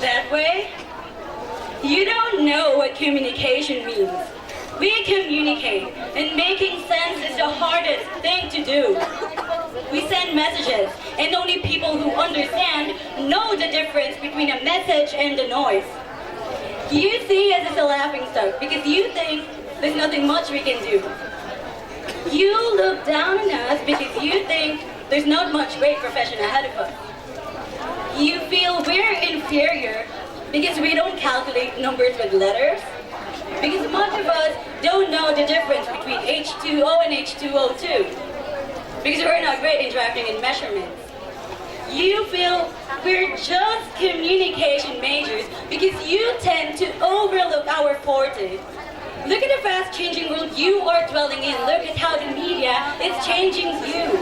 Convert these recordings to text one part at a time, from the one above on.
That way? You don't know what communication means. We communicate, and making sense is the hardest thing to do. We send messages, and only people who understand know the difference between a message and the noise. You see us as a laughing stock because you think there's nothing much we can do. You look down on us because you think there's not much great profession ahead of us. You feel we're inferior because we don't calculate numbers with letters. Because much of us don't know the difference between H2O and H2O2. Because we're not great in drafting and measurements. You feel we're just communication majors because you tend to overlook our forte. Look at the fast-changing world you are dwelling in. Look at how the media is changing you.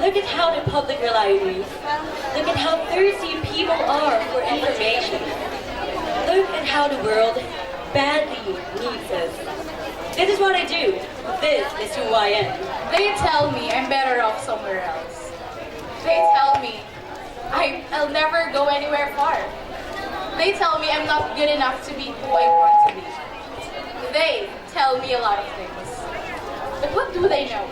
Look at how the public rely on you. Look at how thirsty people are for information. Look at how the world badly needs us. This is what I do. This is who I am. They tell me I'm better off somewhere else. They tell me I'll never go anywhere far. They tell me I'm not good enough to be who I want to be. They tell me a lot of things. But what do they know?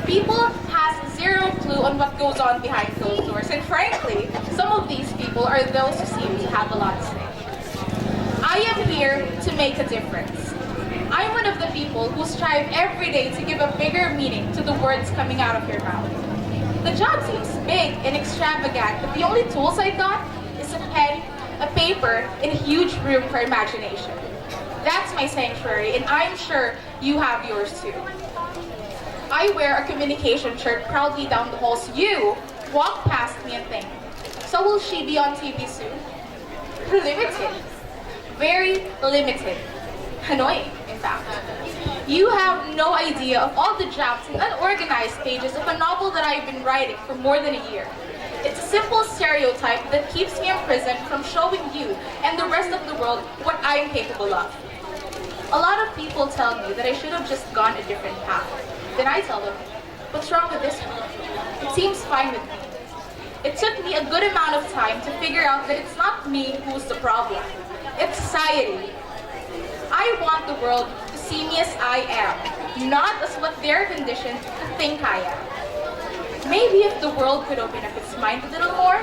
People has zero clue on what goes on behind closed doors, and frankly, some of these people are those who seem to have a lot to say. I am here to make a difference. I'm one of the people who strive every day to give a bigger meaning to the words coming out of your mouth. The job seems big and extravagant, but the only tools I got is a pen, a paper, and a huge room for imagination. That's my sanctuary, and I'm sure you have yours too. I wear a communication shirt proudly down the hall so you walk past me and think, so will she be on TV soon? Limited. Very limited. Annoying, in fact. You have no idea of all the drafts and unorganized pages of a novel that I've been writing for more than a year. It's a simple stereotype that keeps me imprisoned from showing you and the rest of the world what I'm capable of. A lot of people tell me that I should have just gone a different path. Then I tell them, what's wrong with this one? It seems fine with me. It took me a good amount of time to figure out that it's not me who's the problem. It's society. I want the world to see me as I am, not as what they're conditioned to think I am. Maybe if the world could open up its mind a little more,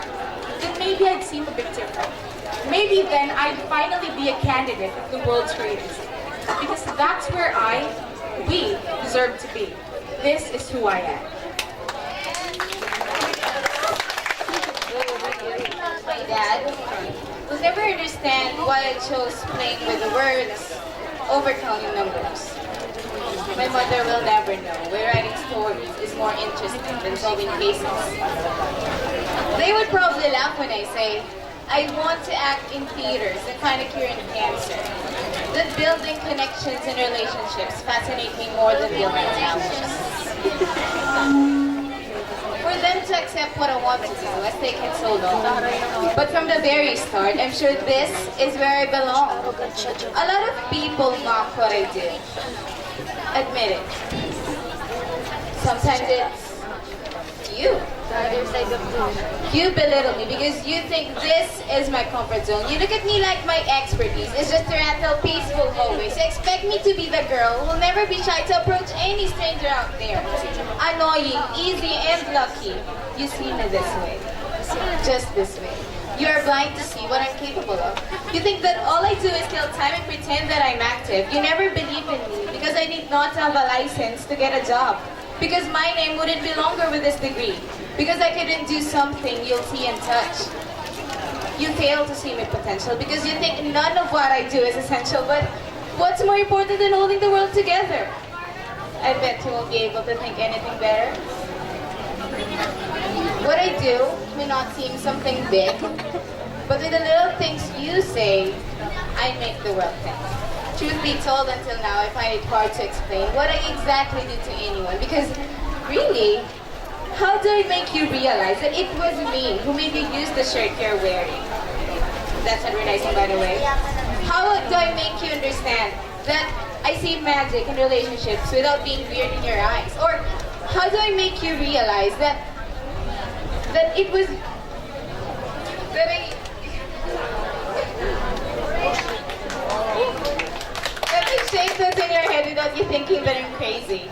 then maybe I'd seem a bit different. Maybe then I'd finally be a candidate of the world's greatest. Because that's where we deserve to be. This is who I am. My dad will never understand why I chose playing with the words over counting numbers. My mother will never know why writing stories is more interesting than solving cases. They would probably laugh when I say, I want to act in theaters and find a cure in cancer. That building connections and relationships fascinate me more than building towers. For them to accept what I want to do has taken so long. But from the very start, I'm sure this is where I belong. A lot of people mock what I do. Admit it. Sometimes it's you. You belittle me because you think this is my comfort zone. You look at me like my expertise is just to rattle peaceful hallways. You expect me to be the girl who will never be shy to approach any stranger out there. Annoying, easy, and lucky. You see me this way. Just this way. You are blind to see what I'm capable of. You think that all I do is kill time and pretend that I'm active. You never believe in me because I need not to have a license to get a job. Because my name wouldn't be longer with this degree. Because I couldn't do something you'll see and touch. You fail to see my potential because you think none of what I do is essential, but what's more important than holding the world together? I bet you won't be able to think anything better. What I do may not seem something big, but with the little things you say, I make the world think. Truth be told, until now, I find it hard to explain what I exactly do to anyone because, really, how do I make you realize that it was me who made you use the shirt you're wearing? That's advertising, by the way. How do I make you understand that I see magic in relationships without being weird in your eyes? Or how do I make you realize that it was that get those in your head without you thinking that I'm crazy.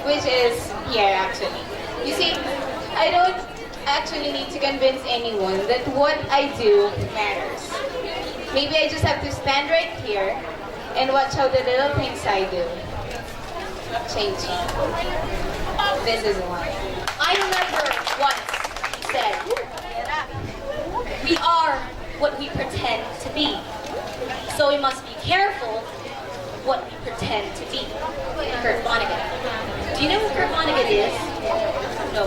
Which is here, actually. You see, I don't actually need to convince anyone that what I do matters. Maybe I just have to stand right here and watch how the little things I do change. This is one. I remember once he said, we are what we pretend to be. So we must be careful what we pretend to be. Kurt Vonnegut. Do you know who Kurt Vonnegut is? No.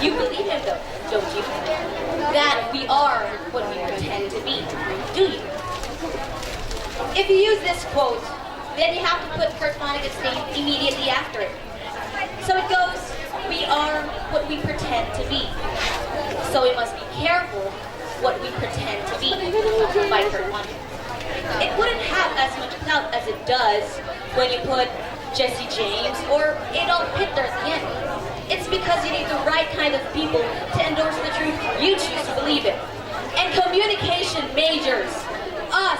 You believe him though, don't you? That we are what we pretend to be. Do you? If you use this quote, then you have to put Kurt Vonnegut's name immediately after it. So it goes, we are what we pretend to be. So we must be careful what we pretend to be, by Kurt Vonnegut. It wouldn't have as much clout as it does when you put Jesse James or Adolf Hitler at the end. It's because you need the right kind of people to endorse the truth you choose to believe in. And communication majors, us,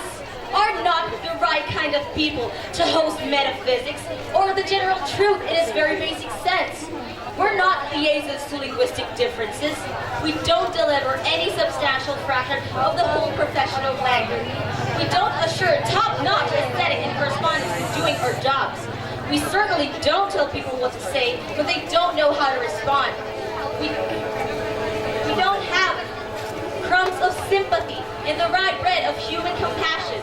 are not the right kind of people to host metaphysics or the general truth in its very basic sense. We're not liaisons to linguistic differences. We don't deliver any substantial fraction of the whole profession of language. We don't assure top-notch aesthetic and correspondence in doing our jobs. We certainly don't tell people what to say when they don't know how to respond. We don't have crumbs of sympathy in the right bread of human compassion.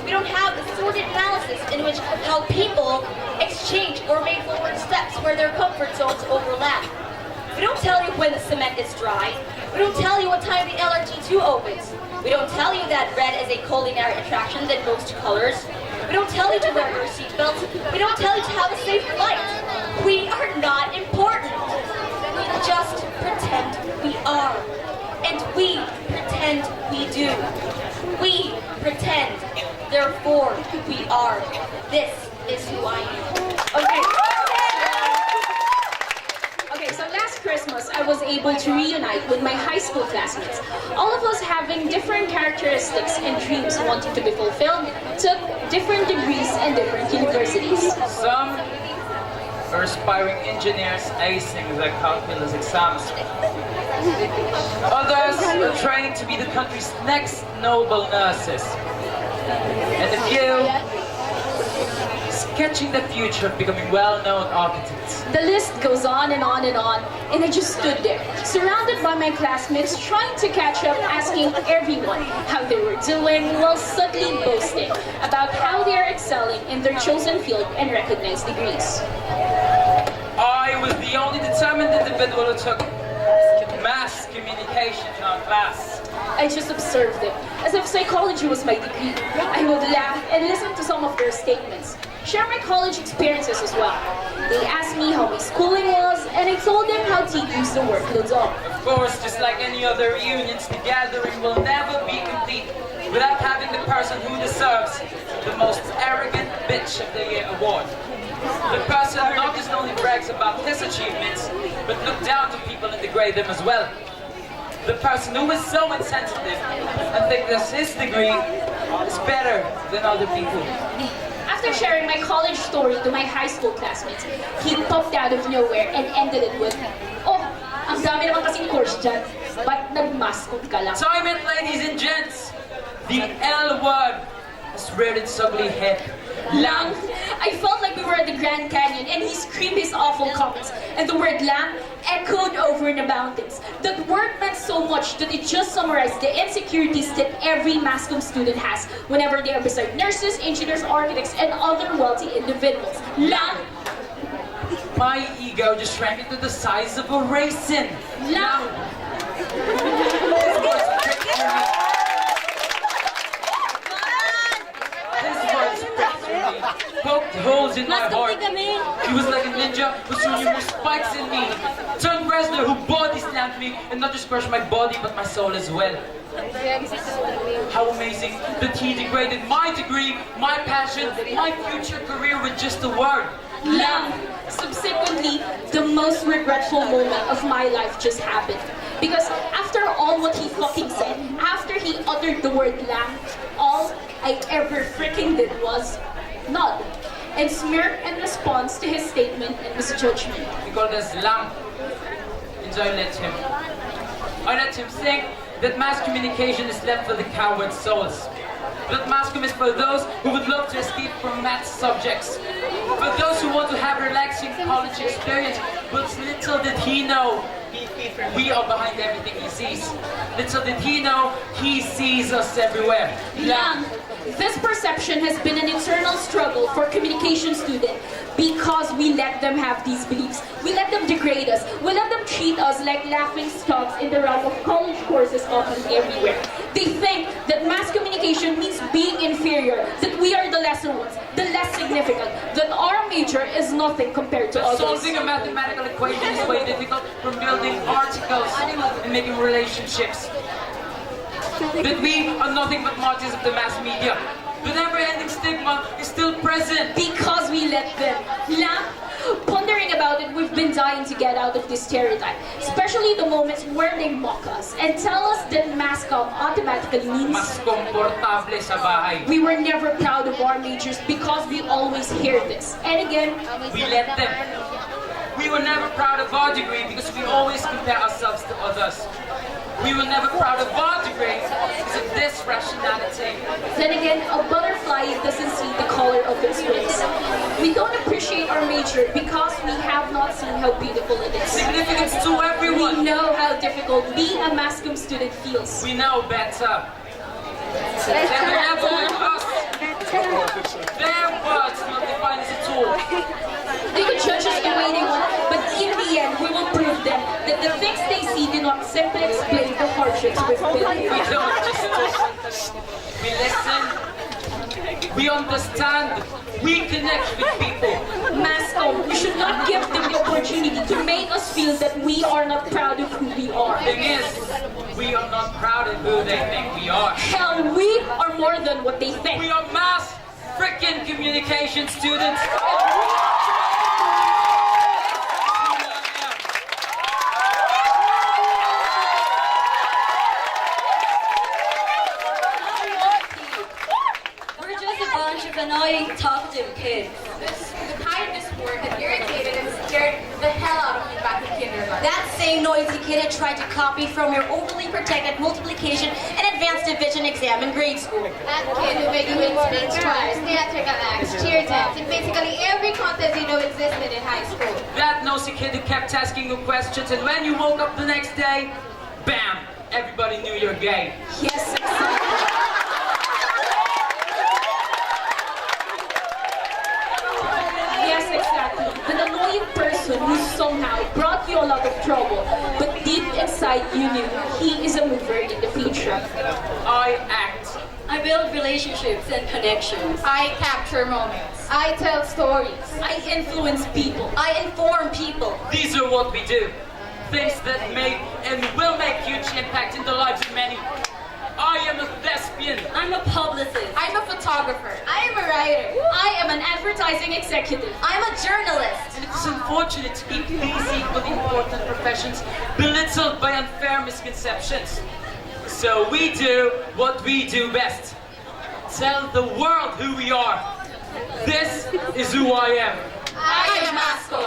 We don't have the sordid analysis in which how people exchange or make forward steps where their comfort zones overlap. We don't tell you when the cement is dry. We don't tell you what time the LRT2 opens. We don't tell you that red is a culinary attraction than most colors. We don't tell you to wear your seatbelt. We don't tell you to have a safe flight. We are not important. We just pretend we are. And we pretend we do. We pretend, therefore we are. This is who I am. Okay, so last Christmas, I was able to reunite with my high school classmates. All of us having different characteristics and dreams wanting to be fulfilled, took different degrees in different universities. Some are aspiring engineers acing their calculus exams. Others are training to be the country's next noble nurses. And a few sketching the future of becoming well-known architects. The list goes on and on and on, and I just stood there, surrounded by my classmates, trying to catch up, asking everyone how they were doing, while subtly boasting about how they are excelling in their chosen field and recognized degrees. I was the only determined individual who took mass communication in our class. I just observed them, as if psychology was my degree. I would laugh and listen to some of their statements, share my college experiences as well. They asked me how my schooling was, and I told them how tedious the workloads are. Of course, just like any other reunions, the gathering will never be complete without having the person who deserves the most arrogant bitch of the year award. The person who not just only brags about his achievements, but look down to people and degrade them as well. The person who is so insensitive and thinks that his degree is better than other people. After sharing my college story to my high school classmates, he popped out of nowhere and ended it with, "Oh, ang dami naman kasing course dyan, but nag-mascot ka lang." Time it, ladies and gents. The L word has reared its ugly head. Lang. I felt like we were at the Grand Canyon and he screamed his awful comments, and the word lang echoed over in the mountains. That word meant so much that it just summarized the insecurities that every MASCOM student has whenever they are beside nurses, engineers, architects, and other wealthy individuals. Lang. My ego just shrank into the size of a raisin. Lang. Poked holes in my heart. He was like a ninja who threw numerous spikes in me. Turned wrestler who body slammed me and not just crushed my body but my soul as well. How amazing that he degraded my degree, my passion, my future career with just a word. Lang. Subsequently, the most regretful moment of my life just happened. Because after all what he fucking said, after he uttered the word lang, all I ever freaking did was nod, and smirk in response to his statement and misjudgment. We call this lamp. And I let him. I let him think that mass communication is left for the coward souls. That mass comm is for those who would love to escape from math subjects. For those who want to have a relaxing college experience. But little did he know, we are behind everything he sees. Little did he know, he sees us everywhere. Young, this perception has been an internal struggle for communication students because we let them have these beliefs. We let them degrade us. We let them treat us like laughing stocks in the realm of college courses often everywhere. They think that mass communication means being inferior, that we are the lesser ones, the less significant, that our major is nothing compared to That others. solving a mathematical equation is way difficult from building articles and making relationships. That we are nothing but martyrs of the mass media. The never-ending stigma is still present. Because we let them. Lamp, pondering about it, we've been dying to get out of this stereotype. Especially the moments where they mock us and tell us that mass comm automatically means Mas komportable sa bahay. we were never proud of our majors because we always hear this. And again, We let them. We were never proud of our degree because we always compare ourselves to others. We were never proud of our degree because of this rationality. then again, a butterfly doesn't see the color of its wings. We don't appreciate our major because we have not seen how beautiful it is. Significance to We everyone. know how difficult being a mass comm student feels. We know better. They were never with us. Their words not define us at all. They could judge us the way they want, but in the end, we will prove them that the things they see do not simply explain the hardships we've been We through. don't just talk. We listen. We understand. We connect with people. Mass comm, we should not give them the opportunity to make us feel that we are not proud of who we are. Thing is, we are not proud of who they think we are. Hell, we are more than what they think. We are mass freaking communication students. We're just a bunch of annoying, talkative kids. The kind of sport that irritated and scared the hell out of me back in kindergarten. That same noisy kid had tried to copy from your overly protected multiplication and advanced division exam in grade school. That kid who made you win speech twice, theatrical acts, cheer dance, and basically every contest you know existed in high school. That nosy kid who kept asking you questions, and when you woke up the next day, bam, everybody knew you're gay. Yes, exactly. Yes, exactly. An annoying person who somehow brought you a lot of trouble, but deep inside you knew he is a mover in the future. I act. I build relationships and connections. I capture moments. I tell stories. I influence people. I inform people. These are what we do. Things that make and will make huge impact in the lives of many. I am a thespian. I'm a publicist. I'm a photographer. I am a writer. I am an advertising executive. I'm a journalist. And it's unfortunate to keep these equally important professions belittled by unfair misconceptions. So we do what we do best. Tell the world who we are. This is who I am. I am Masco.